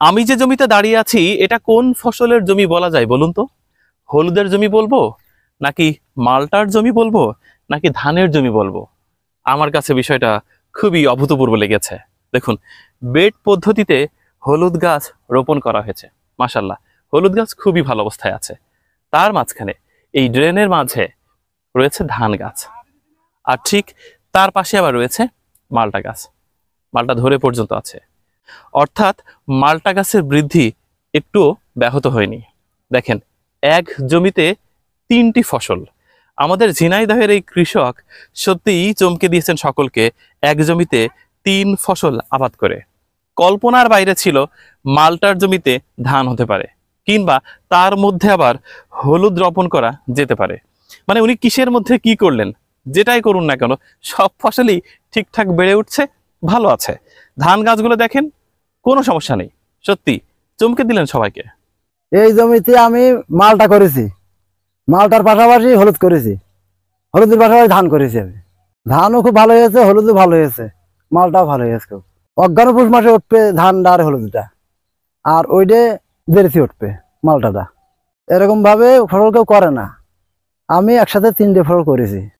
আমি যে জমিতে দাঁড়িয়ে আছি এটা কোন ফসলের জমি বলা যায় বলুন তো? হলুদের জমি বলবো, নাকি মালটার জমি বলবো, নাকি ধানের জমি বলবো? আমার কাছে বিষয়টা খুবই অভূতপূর্ব লেগেছে। দেখুন, বেড পদ্ধতিতে হলুদ গাছ রোপণ করা হয়েছে। মাশাল্লাহ, হলুদ গাছ খুবই ভালো অবস্থায় আছে। তার মাঝখানে এই ড্রেনের মাঝে রয়েছে ধান গাছ, আর ঠিক তার পাশে আবার রয়েছে মালটা গাছ। মালটা ধরে পর্যন্ত আছে, অর্থাৎ মালটা গাছের বৃদ্ধি একটুও ব্যাহত হয়নি। দেখেন, এক জমিতে তিনটি ফসল। আমাদের ঝিনাইদহের এই কৃষক সত্যিই চমকে দিয়েছেন সকলকে, এক জমিতে তিন ফসল আবাদ করে। কল্পনার বাইরে ছিল মালটার জমিতে ধান হতে পারে, কিংবা তার মধ্যে আবার হলুদ রোপণ করা যেতে পারে। মানে উনি কিসের মধ্যে কি করলেন, যেটাই করুন না কেন সব ফসলই ঠিকঠাক বেড়ে উঠছে, ভালো আছে। ধান গাছগুলো দেখেন, কোনো সমস্যা নেই। সত্যি চমকে দিলেন সবাইকে। এই জমিতে আমি মালটা করেছি, মালটার পাশাপাশি হলুদ করেছি, হলুদের পাশাপাশি ধান করেছি আমি। ধানও খুব ভালো হয়েছে, হলুদও ভালো হয়েছে, মালটাও ভালো হয়েছে খুব। অজ্ঞান পুষ মাসে উঠবে ধানটা আর হলুদটা, আর ওইটা বেড়েছি উঠবে মালটাটা। এরকম ভাবে ফসল কেউ করে না, আমি একসাথে তিনটে ফসল করেছি।